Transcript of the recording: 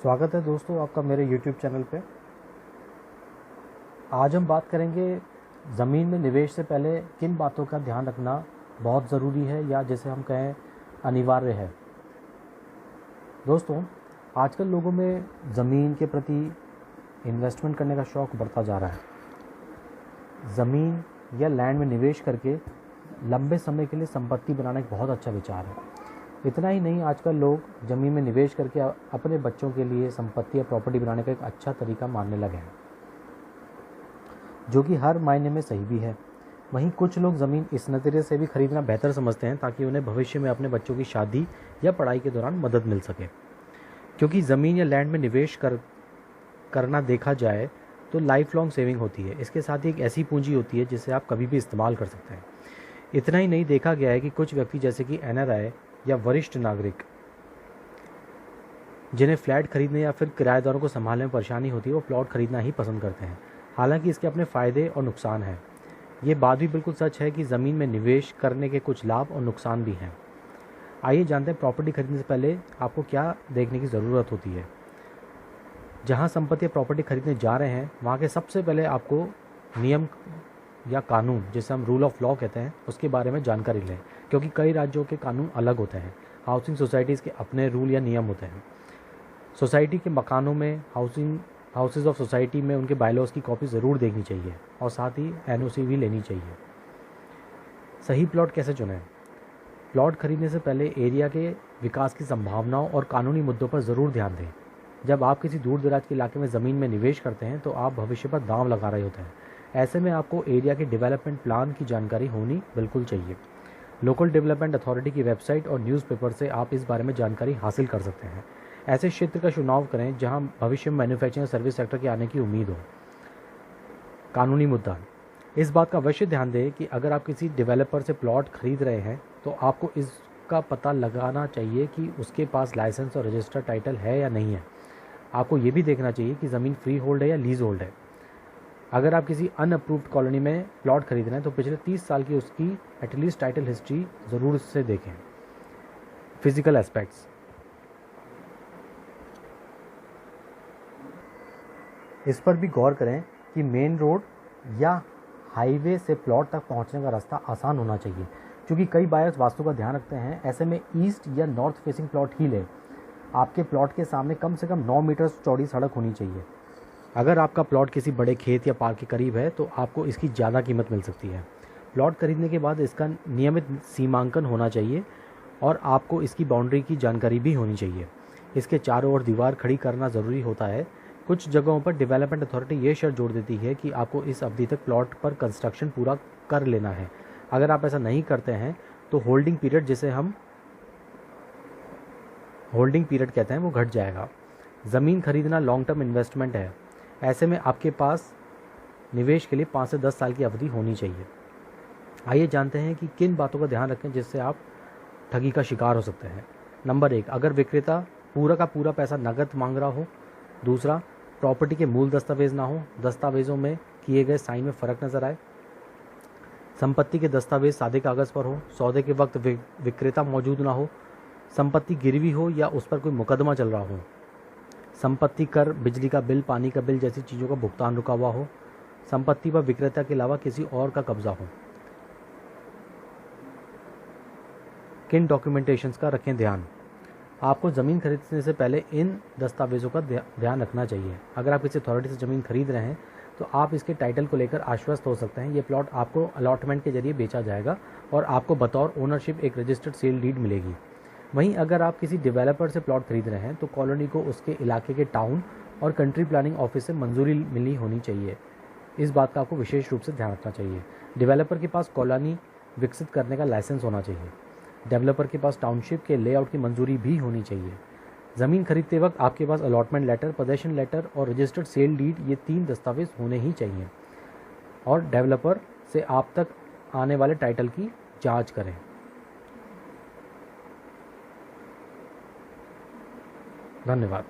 स्वागत है दोस्तों आपका मेरे YouTube चैनल पे। आज हम बात करेंगे ज़मीन में निवेश से पहले किन बातों का ध्यान रखना बहुत ज़रूरी है या जैसे हम कहें अनिवार्य है। दोस्तों, आजकल लोगों में ज़मीन के प्रति इन्वेस्टमेंट करने का शौक़ बढ़ता जा रहा है। ज़मीन या लैंड में निवेश करके लंबे समय के लिए संपत्ति बनाना एक बहुत अच्छा विचार है। इतना ही नहीं, आजकल लोग ज़मीन में निवेश करके अपने बच्चों के लिए संपत्ति या प्रॉपर्टी बनाने का एक अच्छा तरीका मानने लगे हैं, जो कि हर मायने में सही भी है। वहीं कुछ लोग ज़मीन इस नज़रिए से भी खरीदना बेहतर समझते हैं ताकि उन्हें भविष्य में अपने बच्चों की शादी या पढ़ाई के दौरान मदद मिल सके। क्योंकि ज़मीन या लैंड में निवेश करना देखा जाए तो लाइफ लॉन्ग सेविंग होती है। इसके साथ ही एक ऐसी पूंजी होती है जिसे आप कभी भी इस्तेमाल कर सकते हैं। इतना ही नहीं, देखा गया है कि कुछ व्यक्ति जैसे कि NRI या वरिष्ठ नागरिक जिन्हें फ्लैट खरीदने या फिर किराएदारों को संभालने में परेशानी होती है, वो प्लॉट खरीदना ही पसंद करते हैं। हालांकि इसके अपने फ़ायदे और नुकसान हैं। ये बात भी बिल्कुल सच है कि ज़मीन में निवेश करने के कुछ लाभ और नुकसान भी हैं। आइए जानते हैं प्रॉपर्टी खरीदने से पहले आपको क्या देखने की ज़रूरत होती है। जहां संपत्ति या प्रॉपर्टी खरीदने जा रहे हैं, वहां के सबसे पहले आपको नियम या कानून, जिसे हम रूल ऑफ लॉ कहते हैं, उसके बारे में जानकारी लें। क्योंकि कई राज्यों के कानून अलग होते हैं। हाउसिंग सोसाइटीज़ के अपने रूल या नियम होते हैं। सोसाइटी के मकानों में हाउसेज ऑफ सोसाइटी में उनके बायलॉज की कॉपी ज़रूर देखनी चाहिए और साथ ही NOC भी लेनी चाहिए। सही प्लॉट कैसे चुनें? प्लॉट खरीदने से पहले एरिया के विकास की संभावनाओं और कानूनी मुद्दों पर ज़रूर ध्यान दें। जब आप किसी दूर दराज के इलाके में ज़मीन में निवेश करते हैं तो आप भविष्य पर दांव लगा रहे होते हैं। ऐसे में आपको एरिया के डेवलपमेंट प्लान की जानकारी होनी बिल्कुल चाहिए। लोकल डेवलपमेंट अथॉरिटी की वेबसाइट और न्यूज़पेपर से आप इस बारे में जानकारी हासिल कर सकते हैं। ऐसे क्षेत्र का चुनाव करें जहां भविष्य में मैन्युफैक्चरिंग सर्विस सेक्टर के आने की उम्मीद हो। कानूनी मुद्दा, इस बात का अवश्य ध्यान दें कि अगर आप किसी डेवलपर से प्लॉट खरीद रहे हैं तो आपको इसका पता लगाना चाहिए कि उसके पास लाइसेंस और रजिस्टर्ड टाइटल है या नहीं है। आपको ये भी देखना चाहिए कि ज़मीन फ्री होल्ड है या लीज होल्ड है। अगर आप किसी अनअप्रूव्ड कॉलोनी में प्लॉट खरीद रहे हैं तो पिछले 30 साल की उसकी एटलीस्ट टाइटल हिस्ट्री ज़रूर से देखें। फिजिकल एस्पेक्ट्स, इस पर भी गौर करें कि मेन रोड या हाईवे से प्लॉट तक पहुंचने का रास्ता आसान होना चाहिए, क्योंकि कई बायर्स वास्तु का ध्यान रखते हैं। ऐसे में ईस्ट या नॉर्थ फेसिंग प्लॉट ही लें। आपके प्लॉट के सामने कम से कम 9 मीटर चौड़ी सड़क होनी चाहिए। अगर आपका प्लॉट किसी बड़े खेत या पार्क के करीब है तो आपको इसकी ज़्यादा कीमत मिल सकती है। प्लॉट खरीदने के बाद इसका नियमित सीमांकन होना चाहिए और आपको इसकी बाउंड्री की जानकारी भी होनी चाहिए। इसके चारों ओर दीवार खड़ी करना ज़रूरी होता है। कुछ जगहों पर डेवलपमेंट अथॉरिटी ये शर्त जोड़ देती है कि आपको इस अवधि तक प्लॉट पर कंस्ट्रक्शन पूरा कर लेना है। अगर आप ऐसा नहीं करते हैं तो होल्डिंग पीरियड, जिसे हम होल्डिंग पीरियड कहते हैं, वो घट जाएगा। ज़मीन खरीदना लॉन्ग टर्म इन्वेस्टमेंट है। ऐसे में आपके पास निवेश के लिए 5 से 10 साल की अवधि होनी चाहिए। आइए जानते हैं कि किन बातों का ध्यान रखें जिससे आप ठगी का शिकार हो सकते हैं। नंबर 1, अगर विक्रेता पूरा का पूरा पैसा नकद मांग रहा हो। दूसरा, प्रॉपर्टी के मूल दस्तावेज ना हो, दस्तावेजों में किए गए साइन में फ़र्क नज़र आए। संपत्ति के दस्तावेज सादे कागज़ पर हो, सौदे के वक्त विक्रेता मौजूद ना हो, संपत्ति गिरवी हो या उस पर कोई मुकदमा चल रहा हो, संपत्ति कर, बिजली का बिल, पानी का बिल जैसी चीज़ों का भुगतान रुका हुआ हो, संपत्ति पर विक्रेता के अलावा किसी और का कब्जा हो। किन डॉक्यूमेंटेशंस का रखें ध्यान? आपको ज़मीन खरीदने से पहले इन दस्तावेज़ों का ध्यान रखना चाहिए। अगर आप किसी अथॉरिटी से ज़मीन खरीद रहे हैं तो आप इसके टाइटल को लेकर आश्वस्त हो सकते हैं। ये प्लॉट आपको अलॉटमेंट के जरिए बेचा जाएगा और आपको बतौर ओनरशिप एक रजिस्टर्ड सेल डीड मिलेगी। वहीं अगर आप किसी डेवलपर से प्लॉट खरीद रहे हैं तो कॉलोनी को उसके इलाके के टाउन और कंट्री प्लानिंग ऑफिस से मंजूरी मिली होनी चाहिए। इस बात का आपको विशेष रूप से ध्यान रखना चाहिए। डेवलपर के पास कॉलोनी विकसित करने का लाइसेंस होना चाहिए। डेवलपर के पास टाउनशिप के लेआउट की मंजूरी भी होनी चाहिए। ज़मीन खरीदते वक्त आपके पास अलॉटमेंट लेटर, पोजेशन लेटर और रजिस्टर्ड सेल डीड, ये 3 दस्तावेज होने ही चाहिए। और डेवलपर से आप तक आने वाले टाइटल की जाँच करें। धन्यवाद।